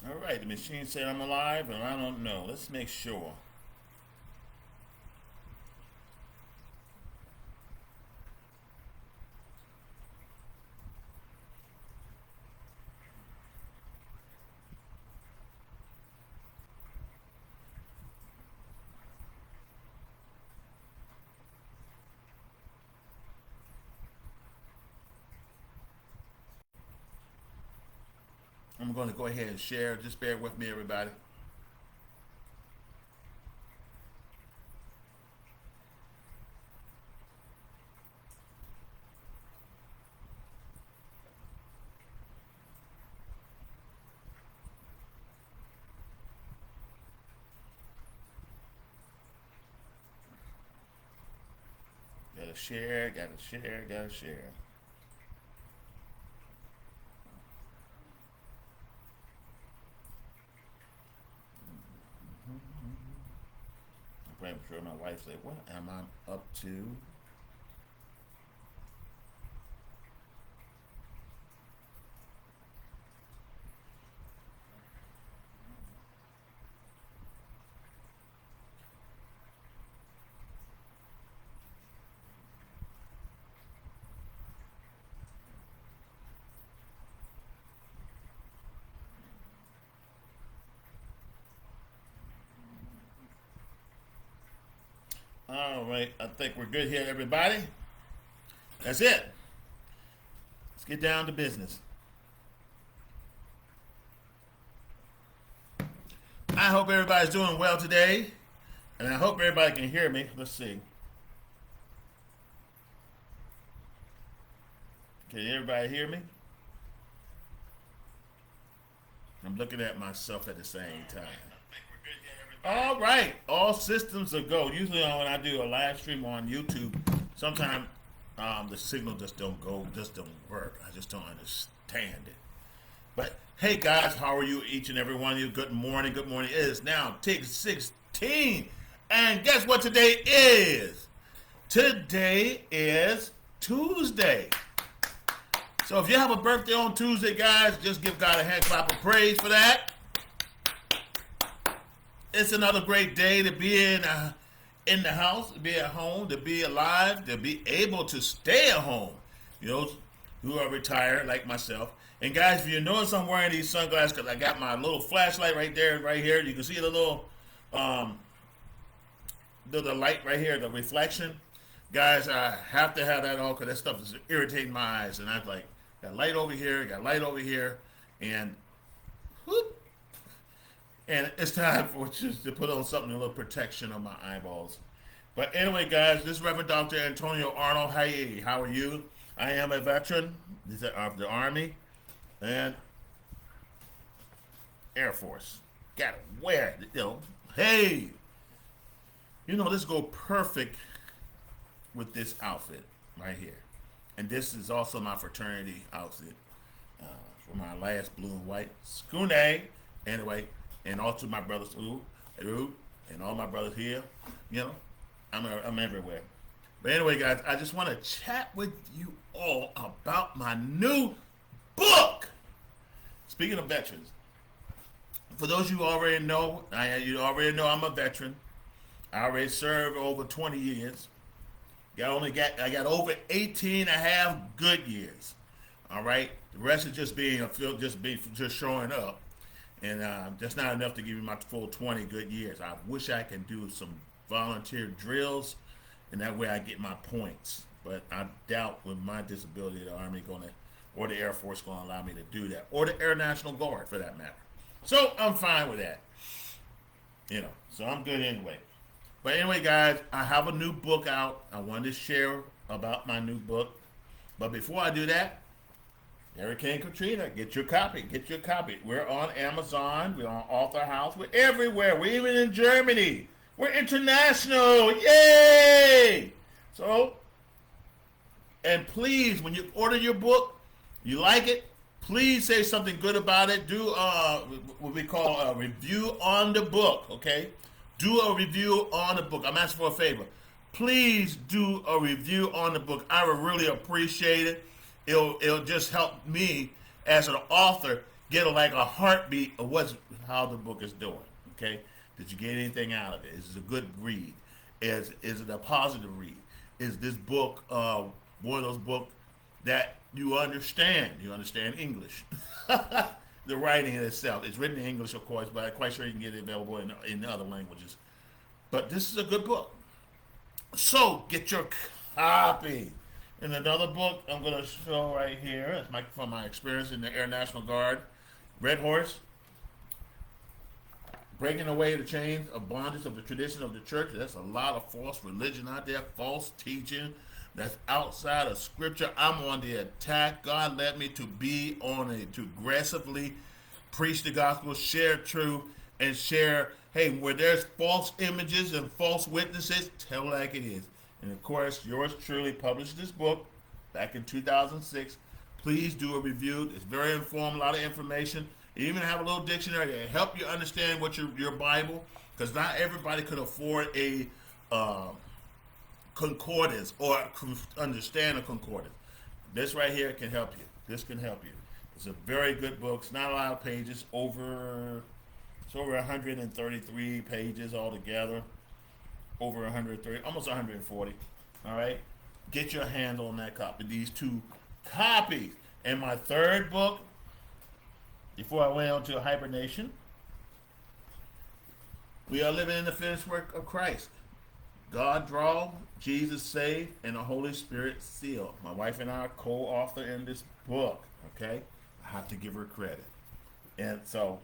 All right, the machine said I'm alive, and I don't know. Let's make sure. I'm going to go ahead and share. Just bear with me, everybody. Gotta share, gotta share, gotta share. I'm sure my wife's like, what am I up to? All right, I think we're good here, everybody. That's it. Let's get down to business. I hope everybody's doing well today, and I hope everybody can hear me. Let's see. Can everybody hear me? I'm looking at myself at the same time. All right, all systems are go. Usually, when I do a live stream on YouTube, sometimes the signal just don't go, just don't work. I just don't understand it. But hey, guys, how are you? Each and every one of you. Good morning. Good morning. It is now 6:16, and guess what today is? Today is Tuesday. So if you have a birthday on Tuesday, guys, just give God a hand clap of praise for that. It's another great day to be in the house, to be at home, to be alive, to be able to stay at home. You know, who are retired like myself. And guys, if you notice I'm wearing these sunglasses because I got my little flashlight right there, right here. You can see the little the light right here, the reflection. Guys, I have to have that on because that stuff is irritating my eyes. And I'm like, got light over here, got light over here, and whoop. And it's time for just to put on something, a little protection on my eyeballs. But anyway, guys, this is Reverend Dr. Antonio Arnold. Hey, how are you? I am a veteran of the Army and Air Force. Got to wear it, Hey, this go perfect with this outfit right here. And this is also my fraternity outfit for my last blue and white. Skune. Anyway, and also my brothers, and all my brothers here. I'm everywhere. But anyway, guys, I just want to chat with you all about my new book. Speaking of veterans, for those you already know, you already know I'm a veteran. I already served over 20 years. I got over 18 and a half good years. All right, the rest is just showing up. And that's not enough to give you my full 20 good years. I wish I could do some volunteer drills, and that way I get my points. But I doubt with my disability the Army or the Air Force going to allow me to do that, or the Air National Guard for that matter. So I'm fine with that. So I'm good anyway. But anyway, guys, I have a new book out. I wanted to share about my new book. But before I do that, Hurricane Katrina, get your copy. Get your copy. We're on Amazon. We're on Author House. We're everywhere. We're even in Germany. We're international. Yay! So, and please, when you order your book, you like it, please say something good about it. Do what we call a review on the book, okay? Do a review on the book. I'm asking for a favor. Please do a review on the book. I would really appreciate it. It'll just help me as an author get like a heartbeat of how the book is doing. Okay, did you get anything out of it? Is it a good read? Is it a positive read? Is this book one of those books that you understand? You understand English. The writing itself. It's written in English, of course, but I'm quite sure you can get it available in other languages. But this is a good book. So get your copy. And another book I'm going to show right here is from my experience in the Air National Guard, Red Horse, breaking away the chains of bondage of the tradition of the church. That's a lot of false religion out there, false teaching that's outside of scripture. I'm on the attack. God led me to be on it, to aggressively preach the gospel, share truth, and share, hey, where there's false images and false witnesses, tell it like it is. And of course, yours truly published this book back in 2006. Please do a review. It's very informed, a lot of information. You even have a little dictionary to help you understand what your Bible, because not everybody could afford a concordance or understand a concordance. This right here can help you. This can help you. It's a very good book. It's not a lot of pages. It's over 133 pages altogether. Over 130, almost 140. All right, get your hand on that copy. These two copies. And my third book, before I went on to hibernation, we are living in the finished work of Christ. God draw, Jesus save, and the Holy Spirit seal. My wife and I are co-author in this book. Okay, I have to give her credit. And so,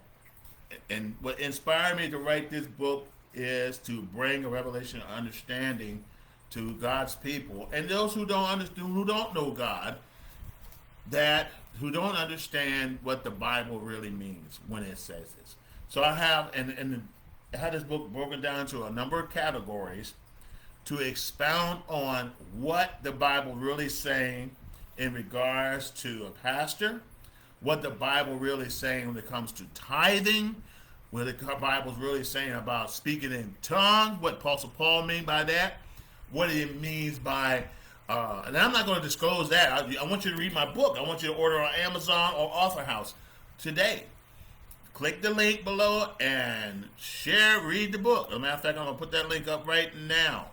and what inspired me to write this book is to bring a revelation of understanding to God's people and those who don't understand, who don't know God, who don't understand what the Bible really means when it says this. So I have I had this book broken down to a number of categories to expound on what the Bible really is saying in regards to a pastor, what the Bible really is saying when it comes to tithing, what the Bible's really saying about speaking in tongues, what Apostle Paul mean by that, what it means by, and I'm not going to disclose that. I want you to read my book. I want you to order on Amazon or Author House today. Click the link below and read the book. As a matter of fact, I'm going to put that link up right now.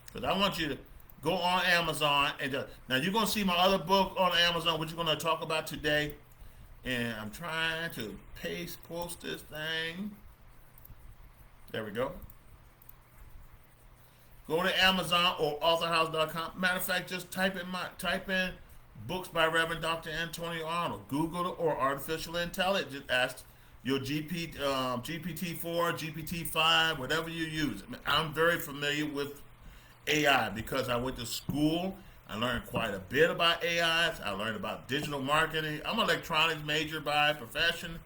Because I want you to go on Amazon. Now, you're going to see my other book on Amazon, which you're going to talk about today. And I'm trying to post this thing. There we go. Go to Amazon or authorhouse.com. Matter of fact, just type in books by Reverend Dr. Antonio Arnold. Google it or artificial intelligence. Just ask your GPT-4, GPT-5, whatever you use. I'm very familiar with AI because I went to school. I learned quite a bit about AIs. I learned about digital marketing. I'm an electronics major by profession,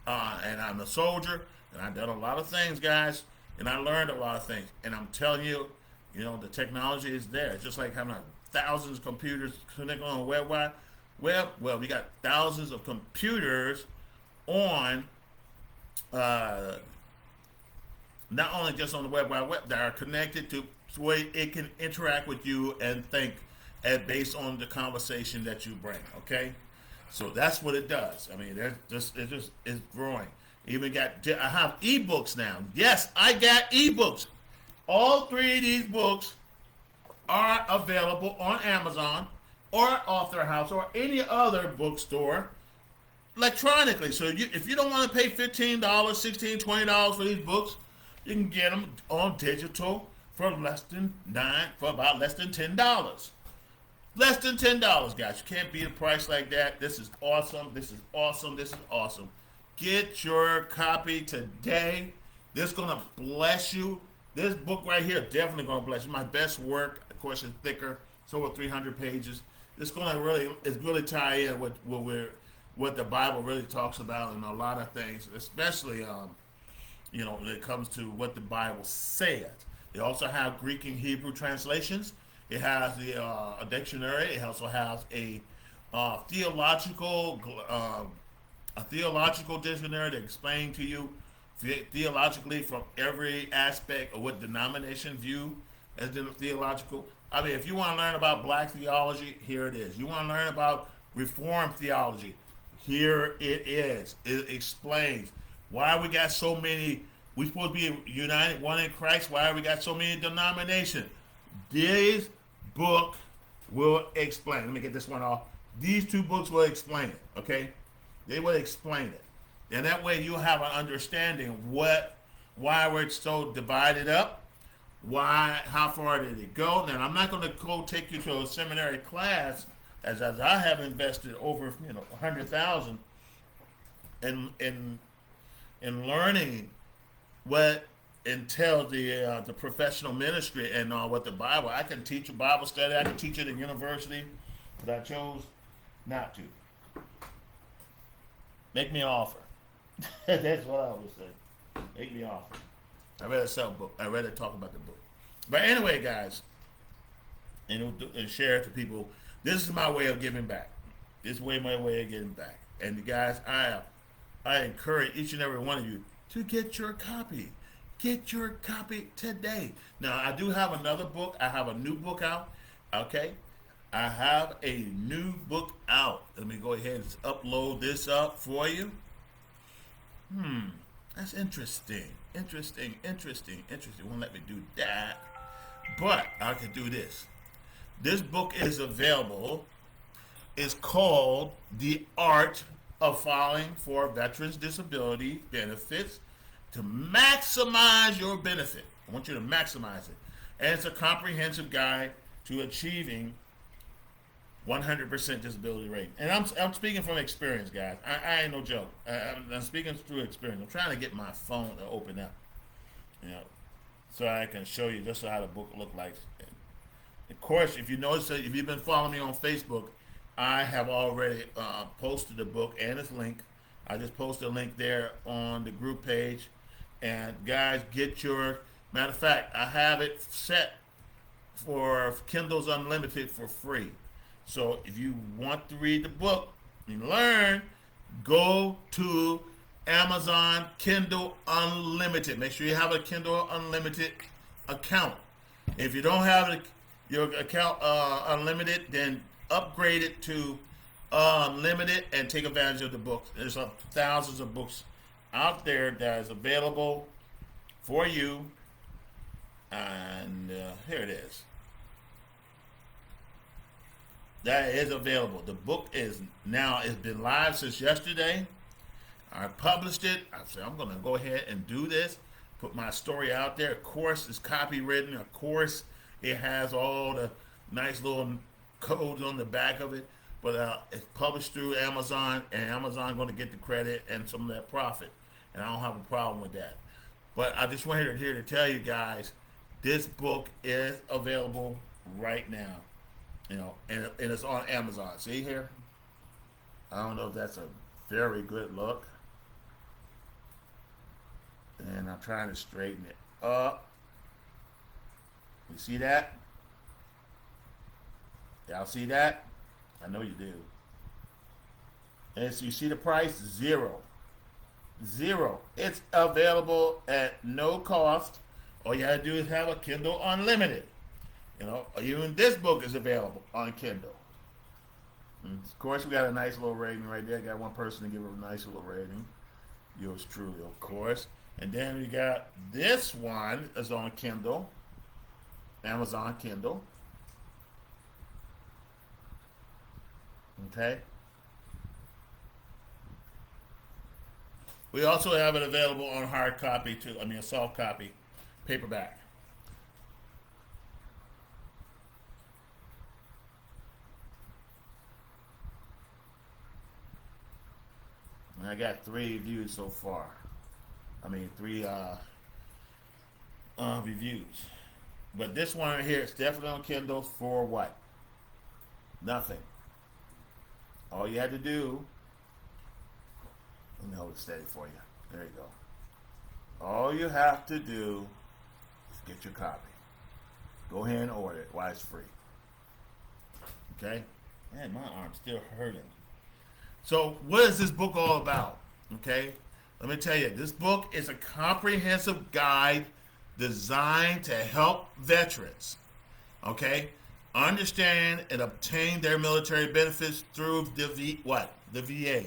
and I'm a soldier, and I've done a lot of things, guys, and I learned a lot of things. And I'm telling you, the technology is there. It's just like having thousands of computers connected on the web. Well, we got thousands of computers on, not only just on the web that are connected to where it can interact with you and think based on the conversation that you bring. Okay, so that's what it does. I mean, it's growing. I have ebooks now. Yes, I got ebooks. All three of these books are available on Amazon or Author House or any other bookstore electronically. So if you don't want to pay $15, $16, $20 for these books, you can get them on digital for about less than $10. Less than $10, guys. You can't beat a price like that. This is awesome. This is awesome. This is awesome. Get your copy today. This is going to bless you. This book right here definitely going to bless you. My best work, of course, is thicker. It's over 300 pages. It's going to really tie in with what the Bible really talks about and a lot of things, especially when it comes to what the Bible says. They also have Greek and Hebrew translations. It has a dictionary. It also has a theological dictionary to explain to you theologically from every aspect of what denomination view as theological. I mean, if you want to learn about black theology, here it is. You want to learn about Reformed theology, Here it is. It explains why we got so many. We supposed to be united, one in Christ. Why we got so many denominations? This book will explain. Let me get this one off. These two books will explain it. Okay, they will explain it, and that way you'll have an understanding why we're so divided up. Why? How far did it go? Now I'm not going to go take you to a seminary class, as I have invested over 100,000 in learning what entails the professional ministry and what the Bible. I can teach a Bible study. I can teach it in university, but I chose not to. Make me an offer. That's what I would say. Make me an offer. I read a sell book. I read it talk about the book. But anyway, guys, and share it to people. This is my way of giving back. This is my way of giving back. And you guys, I encourage each and every one of you to get your copy. Get your copy today. Now, I do have another book. I have a new book out. Okay? I have a new book out. Let me go ahead and upload this up for you. That's interesting. Interesting. Won't let me do that. But I can do this. This book is available. It's called The Art of Filing for Veterans Disability Benefits to Maximize Your Benefit. I want you to maximize it. And it's a comprehensive guide to achieving 100% disability rate. And I'm speaking from experience, guys. I ain't no joke. I'm speaking through experience. I'm trying to get my phone to open up, so I can show you just how the book look like. Of course, if you notice that, if you've been following me on Facebook, I have already posted the book and its link. I just posted a link there on the group page. And guys, get your, matter of fact, I have it set for Kindle's Unlimited for free. So if you want to read the book and learn, go to Amazon Kindle Unlimited. Make sure you have a Kindle Unlimited account. If you don't have your account Unlimited, then upgrade it to Unlimited and take advantage of the books. There's thousands of books out there that is available for you. And here it is. That is available. The book is now, it's been live since yesterday. I published it. I said, I'm going to go ahead and do this, put my story out there. Of course, it's copywritten. Of course, it has all the nice little codes on the back of it. But it's published through Amazon, and Amazon going to get the credit and some of that profit. And I don't have a problem with that. But I just wanted here to tell you guys, this book is available right now. And it's on Amazon. See here? I don't know if that's a very good look. And I'm trying to straighten it up. You see that? Y'all see that? I know you do. And so you see the price? Zero. It's available at no cost. All you gotta do is have a Kindle Unlimited. Even this book is available on Kindle. And of course, we got a nice little rating right there. Got one person to give it a nice little rating. Yours truly, of course. And then we got this one is on Kindle. Amazon Kindle. Okay. We also have it available on hard copy too. A soft copy, paperback. And I got 3 reviews so far. 3 reviews. But this one right here is definitely on Kindle for what? Nothing. All you had to do, let me hold it steady for you. There you go. All you have to do is get your copy. Go ahead and order it while it's free. Okay? Man, my arm's still hurting. So what is this book all about? Okay? Let me tell you, this book is a comprehensive guide designed to help veterans, okay, understand and obtain their military benefits through the VA.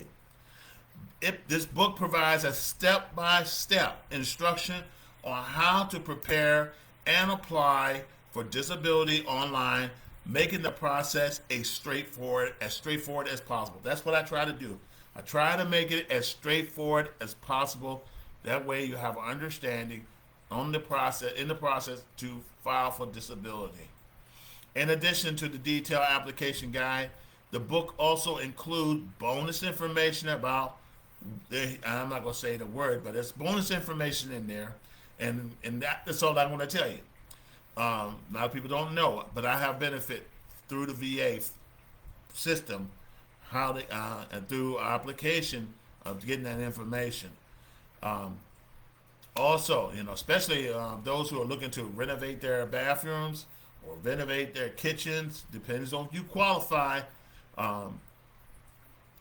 This book provides a step-by-step instruction on how to prepare and apply for disability online, making the process as straightforward as possible. That's what I try to do. I try to make it as straightforward as possible. That way, you have an understanding on the process in the process to file for disability. In addition to the detailed application guide, the book also includes bonus information about I'm not going to say the word, but there's bonus information in there, and that's all I'm going to tell you. A lot of people don't know it, but I have benefit through the VA system, how they and through application of getting that information. Um, Also, especially those who are looking to renovate their bathrooms or renovate their kitchens, depends on if you qualify. Um,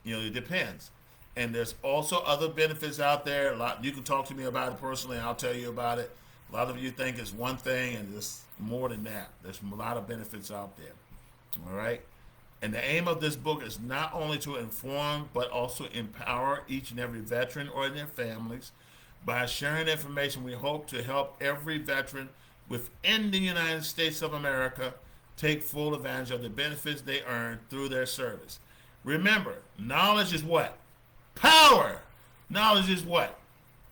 it depends. And there's also other benefits out there. A lot you can talk to me about it personally. I'll tell you about it. A lot of you think it's one thing, and it's more than that. There's a lot of benefits out there. All right. And the aim of this book is not only to inform, but also empower each and every veteran or their families. By sharing information, we hope to help every veteran within the United States of America take full advantage of the benefits they earn through their service. Remember, knowledge is what? Power. Knowledge is what?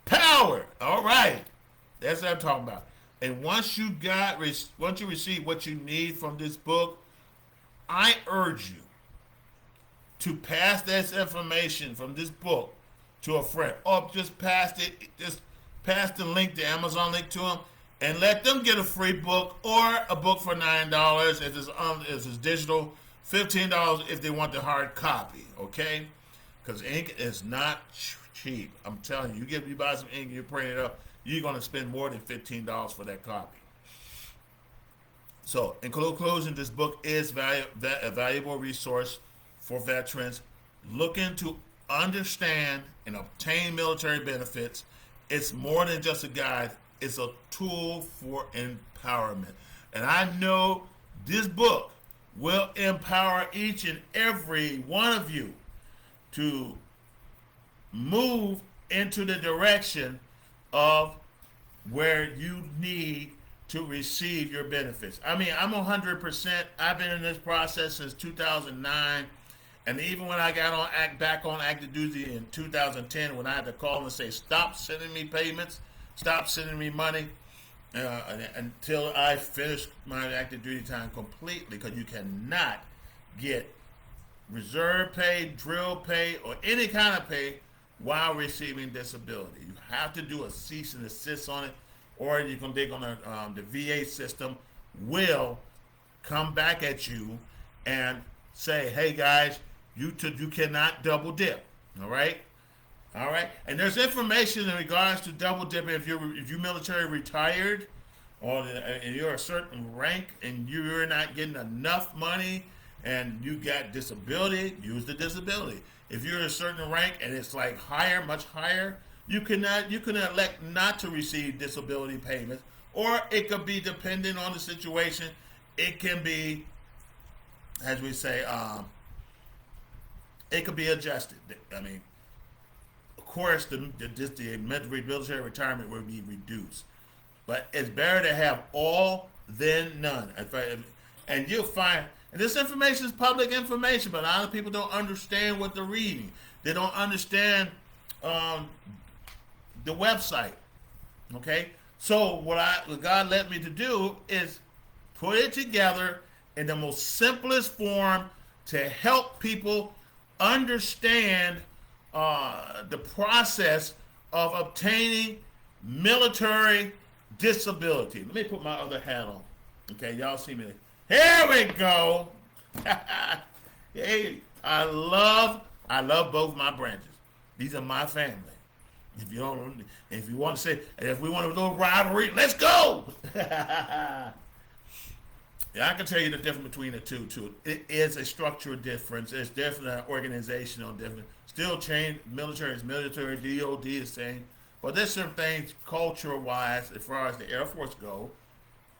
Power. All right. That's what I'm talking about. And once you receive what you need from this book, I urge you to pass this information from this book to a friend, or just pass the link, the Amazon link to them, and let them get a free book or a book for $9 if it's digital, $15 if they want the hard copy. Okay, because ink is not cheap. I'm telling you, you buy some ink, you print it up, you're gonna spend more than $15 for that copy. So, in conclusion, this book is a valuable resource for veterans looking to understand and obtain military benefits. It's more than just a guide, it's a tool for empowerment. And I know this book will empower each and every one of you to move into the direction of where you need to receive your benefits. I mean, I'm 100%. I've been in this process since 2009. And even when I got back on active duty in 2010, when I had to call and say, stop sending me payments, stop sending me money, until I finish my active duty time completely, because you cannot get reserve pay, drill pay, or any kind of pay while receiving disability. You have to do a cease and desist on it, or you can dig on the VA system will come back at you and say, hey guys, you cannot double dip. All right. And there's information in regards to double dipping. If you're military retired, or and you're a certain rank and you're not getting enough money and you got disability, use the disability. If you're a certain rank and it's like higher, much higher, you can elect not to receive disability payments, or it could be dependent on the situation. It can be, as we say, it could be adjusted. I mean, of course, the military retirement will be reduced, but it's better to have all than none. And you'll find, and this information is public information, but a lot of people don't understand what they're reading. They don't understand the website. Okay, so what God led me to do is put it together in the most simplest form to help people understand the process of obtaining military disability. Let me put my other hat on. Okay, y'all see me. Here we go. Hey, I love both my branches. These are my family. If you want to say, if we want a little rivalry, let's go. Yeah, I can tell you the difference between the two too. It is a structural difference. It's definitely an organizational difference. Still change. Military is military. DOD is the same. But there's some things culture-wise, as far as the Air Force go,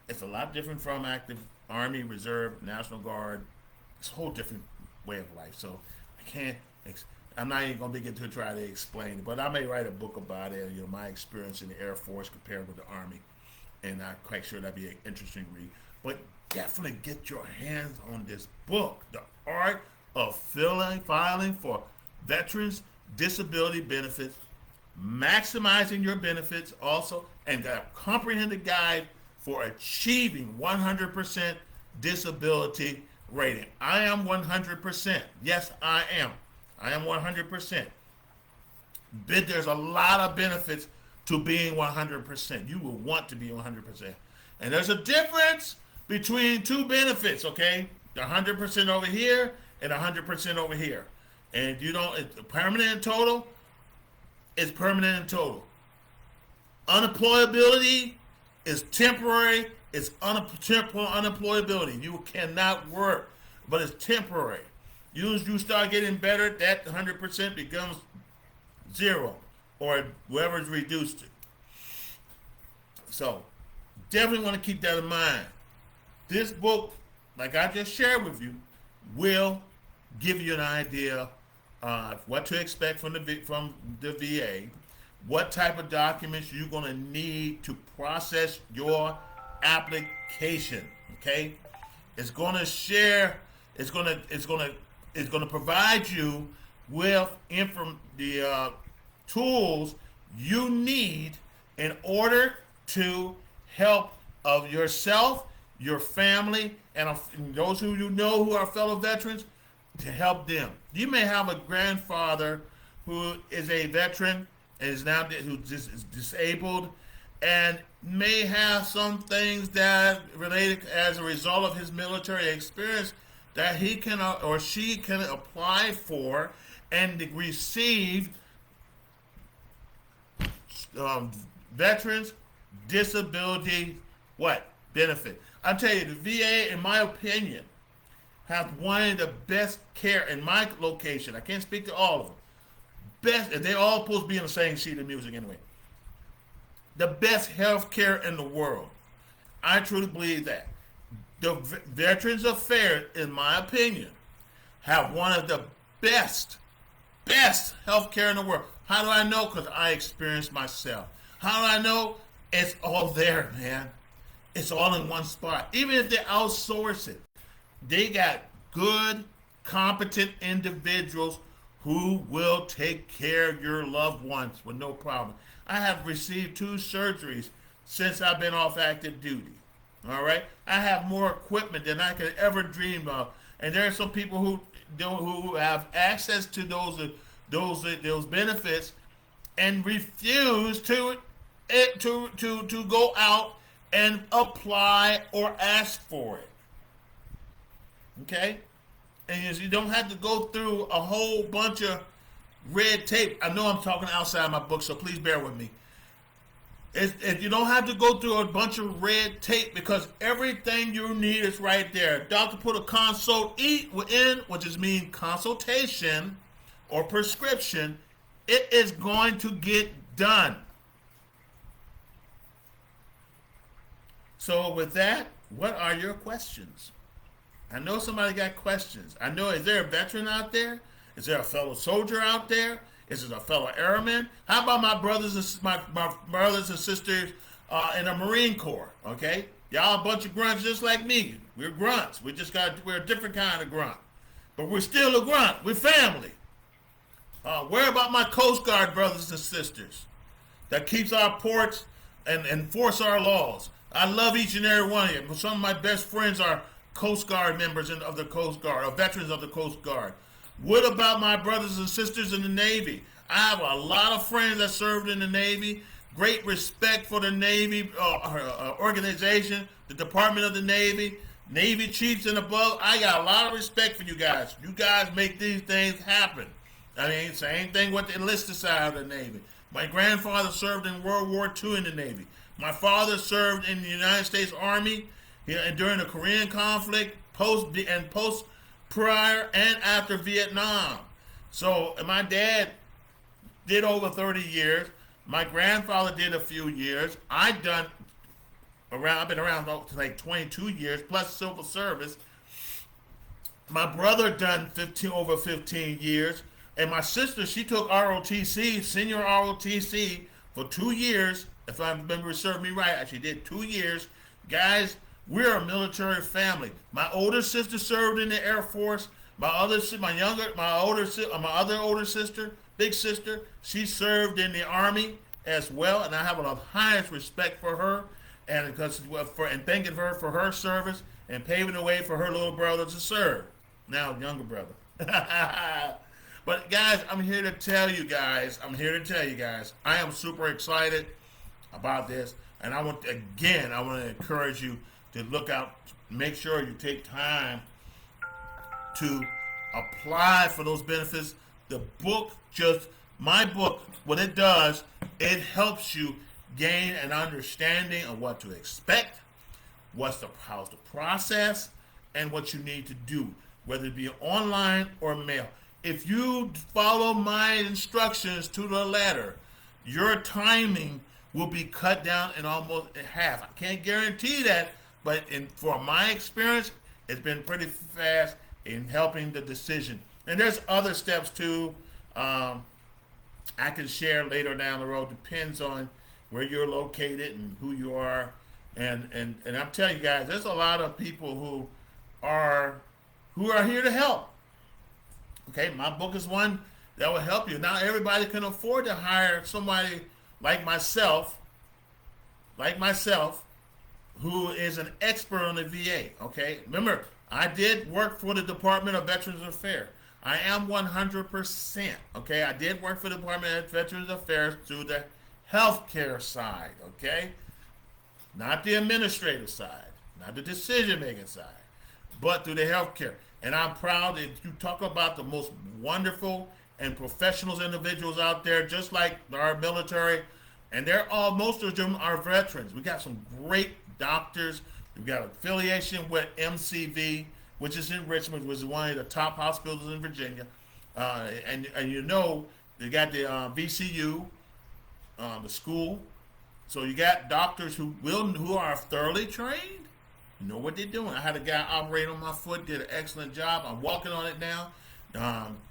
it's a lot different from active Army, Reserve, National Guard. It's a whole different way of life. So I can't I'm not even going to begin to try to explain it, but I may write a book about it. My experience in the Air Force compared with the Army, and I'm quite sure that'd be an interesting read. But definitely get your hands on this book, The Art of Filing for Veterans Disability Benefits, maximizing your benefits also, and got a comprehensive guide for achieving 100% disability rating. I am 100%. Yes, I am. I am 100%. But there's a lot of benefits to being 100%. You will want to be 100%. And there's a difference between two benefits, okay? The 100% over here and 100% over here. And you don't, it's permanent and total is permanent and total. Unemployability is temporary. It's temporal unemployability. You cannot work, but it's temporary. You start getting better, that 100% becomes zero, or whatever is reduced to. So, definitely want to keep that in mind. This book, like I just shared with you, will give you an idea of what to expect from the VA, what type of documents you're going to need to process your application. Okay, it's going to share. It's going to provide you with the tools you need in order to help of yourself, your family, and those who you know who are fellow veterans, to help them. You may have a grandfather who is a veteran and is disabled, and may have some things that related as a result of his military experience that he can or she can apply for and receive veterans disability benefit. I tell you, the VA, in my opinion, have one of the best care in my location. I can't speak to all of them. Best, and they're all supposed to be in the same sheet of music anyway. The best health care in the world. I truly believe that. The Veterans Affairs, in my opinion, have one of the best health care in the world. How do I know? Because I experienced myself. How do I know? It's all there, man. It's all in one spot. Even if they outsource it, they got good, competent individuals who will take care of your loved ones with no problem. I have received 2 surgeries since I've been off active duty. All right, I have more equipment than I could ever dream of, and there are some people who have access to those benefits and refuse to go out and apply or ask for it. Okay, and you don't have to go through a whole bunch of red tape. I know I'm talking outside my book, so please bear with me. You don't have to go through a bunch of red tape because everything you need is right there. Doctor put a consult in, which is mean consultation or prescription. It is going to get done. So with that, what are your questions? I know somebody got questions. I know, is there a veteran out there? Is there a fellow soldier out there? Is it a fellow airman? How about my brothers and sisters in the Marine Corps? Okay, y'all a bunch of grunts just like me. We're grunts. We're a different kind of grunt, but we're still a grunt. We're family. Where about my Coast Guard brothers and sisters that keeps our ports and enforce our laws? I love each and every one of you. Some of my best friends are Coast Guard members of the Coast Guard, or veterans of the Coast Guard. What about my brothers and sisters in the Navy? I have a lot of friends that served in the Navy. Great respect for the Navy organization, the Department of the Navy, Navy chiefs and above. I got a lot of respect for you guys. You guys make these things happen. I mean, same thing with the enlisted side of the Navy. My grandfather served in World War II in the Navy. My father served in the United States Army during the Korean conflict, prior and after Vietnam. So my dad did over 30 years. My grandfather did a few years. I've been around like 22 years plus civil service. My brother done over 15 years, And my sister, she took ROTC, senior ROTC, for 2 years. If I remember serving me right, she did 2 years. Guys, we're a military family. My older sister served in the Air Force. My other older sister, big sister, she served in the Army as well, and I have the highest respect for her, and because and thanking her for her service and paving the way for her little brother to serve, now younger brother. But guys, I'm here to tell you guys, I am super excited about this, and I want to encourage you to look out, make sure you take time to apply for those benefits. The book, my book, what it does, it helps you gain an understanding of what to expect, how's the process, and what you need to do, whether it be online or mail. If you follow my instructions to the letter, your timing will be cut down in almost half. I can't guarantee that, but for my experience, it's been pretty fast in helping the decision. And there's other steps too. I can share later down the road. Depends on where you're located and who you are. And I'm telling you guys, there's a lot of people who are here to help. Okay, my book is one that will help you. Now everybody can afford to hire somebody like myself, who is an expert on the VA. Okay, remember, I did work for the Department of Veterans Affairs. I am 100%. Okay, I did work for the Department of Veterans Affairs through the healthcare side. Okay, not the administrative side, not the decision-making side, but through the healthcare. And I'm proud that you talk about the most wonderful and professional individuals out there, just like our military, and most of them are veterans. We got some great doctors. We've got affiliation with MCV, which is in Richmond, which is one of the top hospitals in Virginia. And they got the VCU, the school. So you got doctors who are thoroughly trained, know what they're doing. I had a guy operate on my foot, did an excellent job. I'm walking on it now,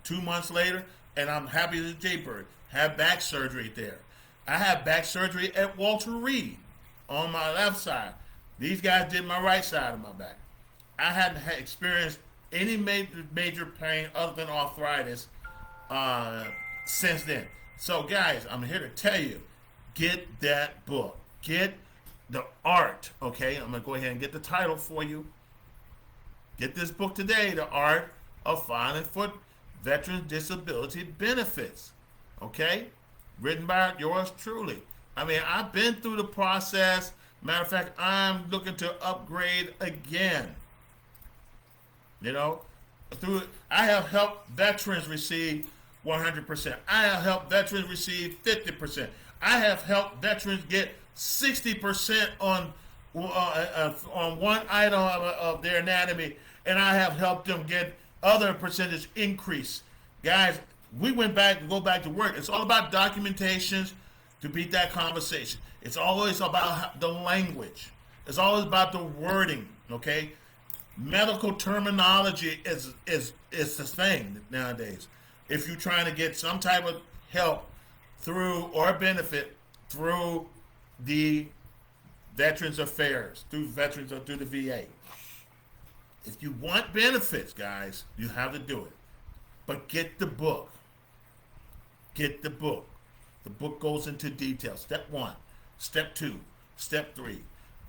2 months later, and I'm happy as a jaybird. Had back surgery there. I had back surgery at Walter Reed on my left side. These guys did my right side of my back. I hadn't experienced any major pain other than arthritis since then. So guys, I'm here to tell you, get that book. Get The Art, okay? I'm going to go ahead and get the title for you. Get this book today, The Art of Filing for Veterans Disability Benefits, okay? Written by yours truly. I mean, I've been through the process. Matter of fact, I'm looking to upgrade again. I have helped veterans receive 100%. I have helped veterans receive 50%. I have helped veterans get 60% on one item of their anatomy, and I have helped them get other percentage increase. Guys, we go back to work. It's all about documentations to beat that conversation. It's always about the language. It's always about the wording, okay? Medical terminology is the thing nowadays. If you're trying to get some type of help through or benefit through the Veterans Affairs, through the VA. If you want benefits, guys, you have to do it. But get the book. Get the book. The book goes into detail. Step 1, step 2, step 3.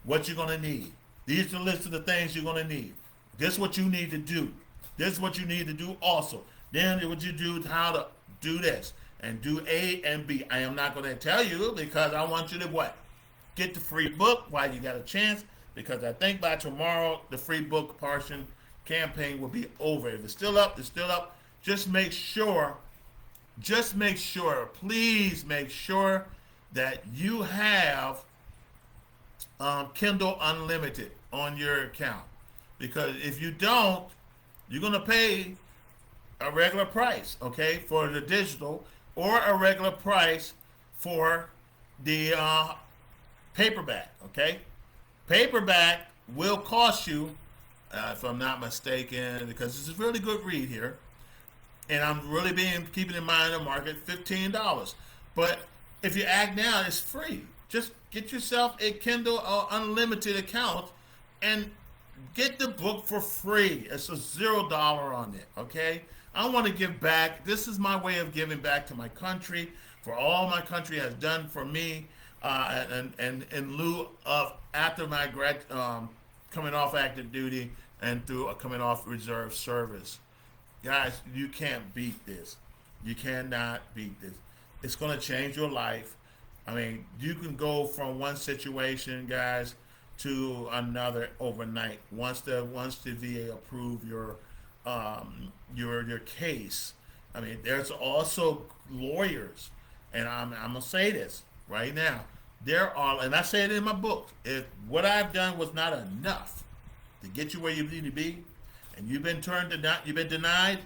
What you're going to need. These are the list of the things you're going to need. This is what you need to do. This is what you need to do also. Then what you do, how to do this. And do A and B. I am not going to tell you because I want you to what? Get the free book while you got a chance, because I think by tomorrow the free book portion campaign will be over. If it's still up, it's still up. Just make sure, please make sure that you have Kindle Unlimited on your account. Because if you don't, you're going to pay a regular price, okay, for the digital, or a regular price for the paperback, okay? Paperback will cost you, if I'm not mistaken, because it's a really good read here, And I'm really being keeping in mind the market $15. But if you act now, it's free. Just get yourself a Kindle or unlimited account and get the book for free. It's a $0 on it. Okay. I want to give back. This is my way of giving back to my country for all my country has done for me, and in lieu of after my coming off active duty and through coming off reserve service. Guys, you can't beat this. You cannot beat this. It's going to change your life. I mean, you can go from one situation, guys, to another overnight. Once the VA approve your case. I mean, there's also lawyers, and I'm gonna say this right now. There are, and I say it in my book. If what I've done was not enough to get you where you need to be, and you've been you've been denied,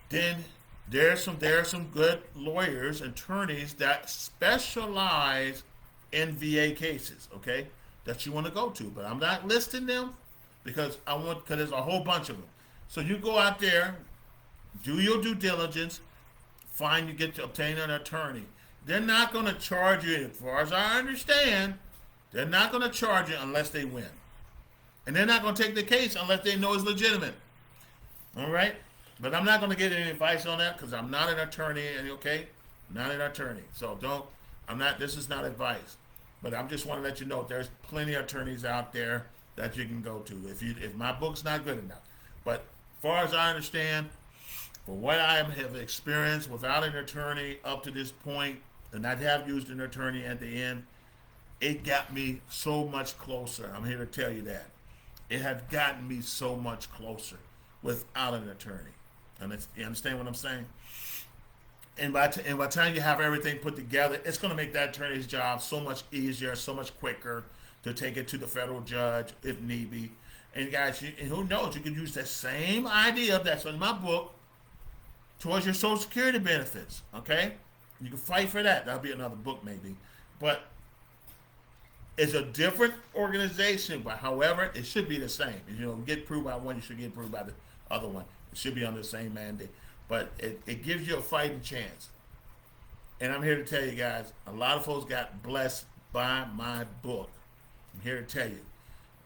then there are some good lawyers, attorneys that specialize in VA cases. Okay, that you want to go to, but I'm not listing them because there's a whole bunch of them. So you go out there, do your due diligence, obtain an attorney. They're not going to charge you, as far as I understand, they're not going to charge you unless they win. And they're not going to take the case unless they know it's legitimate. All right? But I'm not going to get any advice on that because I'm not an attorney, okay? Not an attorney. So this is not advice. But I just want to let you know there's plenty of attorneys out there that you can go to if my book's not good enough. But as far as I understand, for what I have experienced without an attorney up to this point, and I have used an attorney at the end, it got me so much closer. I'm here to tell you that. It has gotten me so much closer without an attorney. And you understand what I'm saying? And by the time you have everything put together, it's going to make that attorney's job so much easier, so much quicker to take it to the federal judge if need be. And guys, and who knows, you can use that same idea that's in my book towards your Social Security benefits, okay? You can fight for that. That'll be another book maybe. But it's a different organization, but however, it should be the same. Get approved by one, you should get approved by the other one. It should be under the same mandate. But it gives you a fighting chance. And I'm here to tell you guys, a lot of folks got blessed by my book. I'm here to tell you,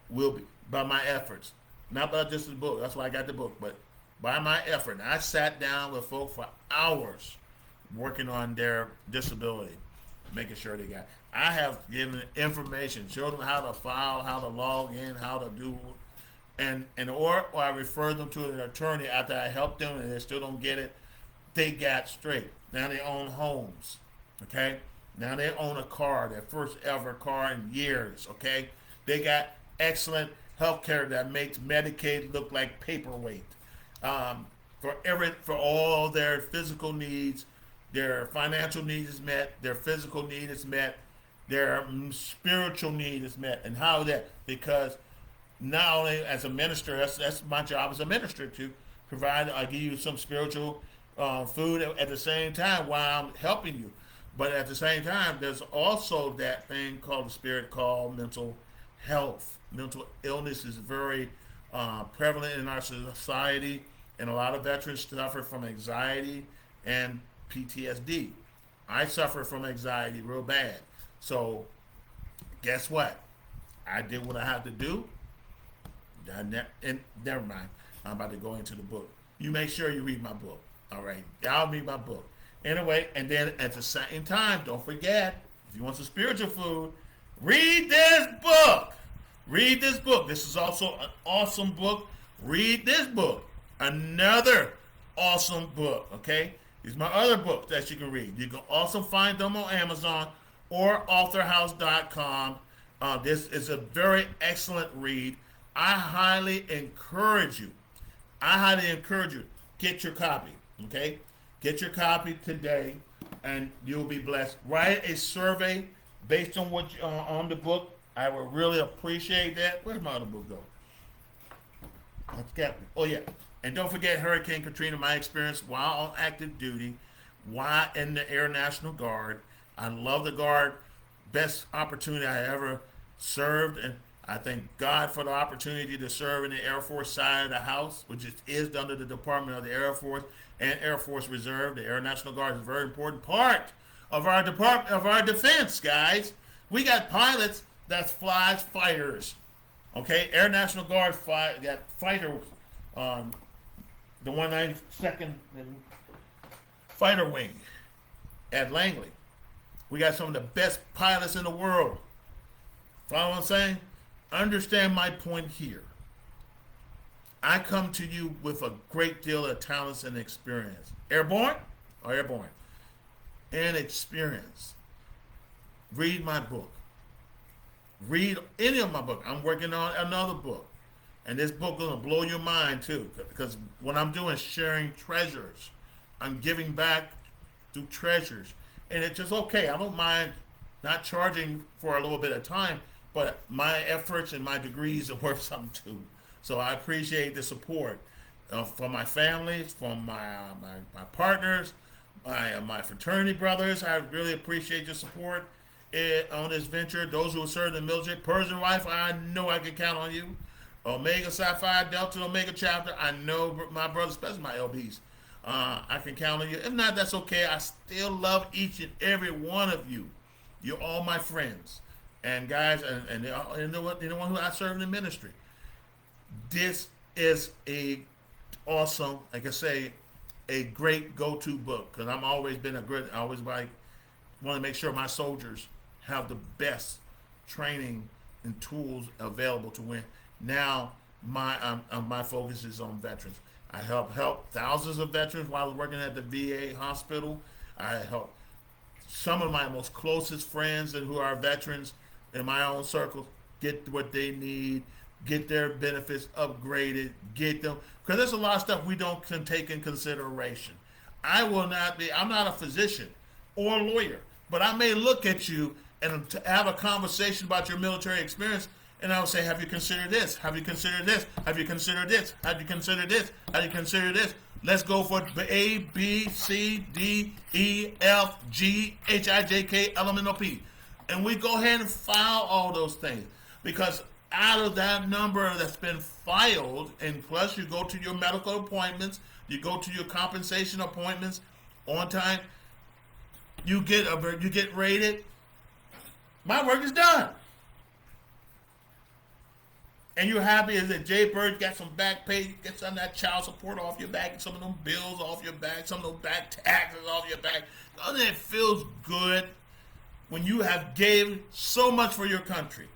will be by my efforts. Not by just the book, that's why I got the book, but by my effort. And I sat down with folks for hours working on their disability, making sure they got. I have given information, showed them how to file, how to log in, how to do, or I refer them to an attorney after I help them and they still don't get it. They got straight. Now they own homes, okay? Now they own a car, their first ever car in years, okay? They got excellent health care that makes Medicaid look like paperweight. For all their physical needs, their financial need is met, their physical need is met, their spiritual need is met. And how that? Because not only as a minister, that's my job as a minister to provide, I give you some spiritual food at the same time while I'm helping you. But at the same time, there's also that thing called the spirit called mental health. Mental illness is very prevalent in our society, and a lot of veterans suffer from anxiety and PTSD. I suffer from anxiety real bad. So, guess what? I did what I had to do. And never mind. I'm about to go into the book. You make sure you read my book. All right. Y'all read my book. Anyway, and then at the same time, don't forget, if you want some spiritual food, read this book. Read this book. This is also an awesome book. Read this book. Another awesome book, okay? These are my other books that you can read. You can also find them on Amazon or authorhouse.com. This is a very excellent read. I highly encourage you. Get your copy, okay? Get your copy today, and you'll be blessed. Write a survey based on what on the book. I would really appreciate that. Where's my other book go? Oh yeah, and don't forget Hurricane Katrina. My experience while on active duty, while in the Air National Guard. I love the Guard. Best opportunity I ever served, and I thank God for the opportunity to serve in the Air Force side of the house, which is under the Department of the Air Force and Air Force Reserve. The Air National Guard is a very important part of our department of our defense, guys. We got pilots that flies fighters. Okay, Air National Guard got fighter, the 192nd Fighter Wing at Langley. We got some of the best pilots in the world. Follow what I'm saying? Understand my point here. I come to you with a great deal of talents and experience. Airborne or airborne? And experience. Read my book. Read any of my book. I'm working on another book. And this book is going to blow your mind too. Because what I'm doing is sharing treasures. I'm giving back through treasures. And it's just okay. I don't mind not charging for a little bit of time, but my efforts and my degrees are worth something too. So I appreciate the support from my family, from my partners, my fraternity brothers. I really appreciate your support on this venture. Those who serve in the military, Persian Rifle, I know I can count on you. Omega Psi Phi Delta Omega Chapter, I know my brothers, especially my LBs. I can count on you. If not, that's okay. I still love each and every one of you. You're all my friends. And guys, and the one who I serve in the ministry. This is a awesome, like I say, a great go-to book. Because I'm always been I always want to make sure my soldiers have the best training and tools available to win. Now, my focus is on veterans. I help thousands of veterans while I was working at the VA hospital. I help some of my most closest friends and who are veterans in my own circle get what they need, get their benefits upgraded, get them, because there's a lot of stuff we don't can take in consideration. I'm not a physician or a lawyer, but I may look at you and to have a conversation about your military experience, and I would say, have you considered this? Have you considered this? Have you considered this? Have you considered this? Have you considered this? Let's go for A, B, C, D, E, F, G, H, I, J, K, L, M, N, O, P. And we go ahead and file all those things. Because out of that number that's been filed, and plus you go to your medical appointments, you go to your compensation appointments on time, you get rated, my work is done. And you're happy as that Jay Bird got some back pay, get some of that child support off your back, some of them bills off your back, some of those back taxes off your back. Doesn't it feels good when you have gave so much for your country?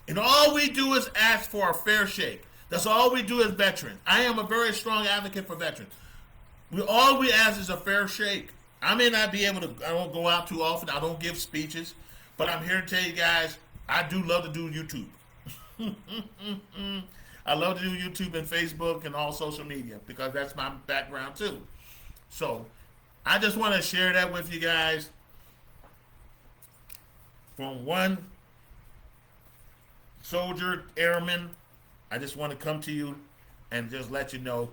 And all we do is ask for a fair shake. That's all we do as veterans. I am a very strong advocate for veterans. All we ask is a fair shake. I may not be able to, I don't go out too often, I don't give speeches, but I'm here to tell you guys, I do love to do YouTube. I love to do YouTube and Facebook and all social media because that's my background too. So I just want to share that with you guys. From one soldier, airman, I just want to come to you and just let you know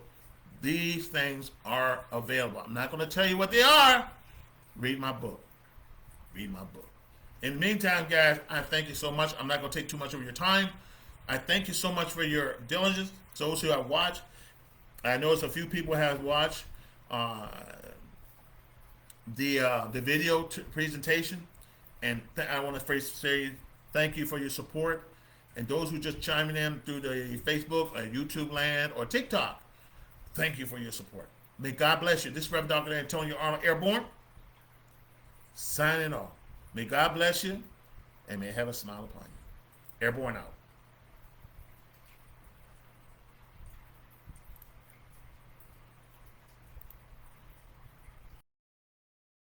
these things are available. I'm not going to tell you what they are. Read my book. Read my book. In the meantime, guys, I thank you so much. I'm not going to take too much of your time. I thank you so much for your diligence. Those who have watched, I know it's a few people have watched the video presentation, and I want to first say thank you for your support. And those who just chiming in through the Facebook or YouTube land or TikTok, thank you for your support. May God bless you. This is Reverend Dr. Antonio Arnold, Airborne, signing off. May God bless you, and may heaven smile upon you. Airborne out.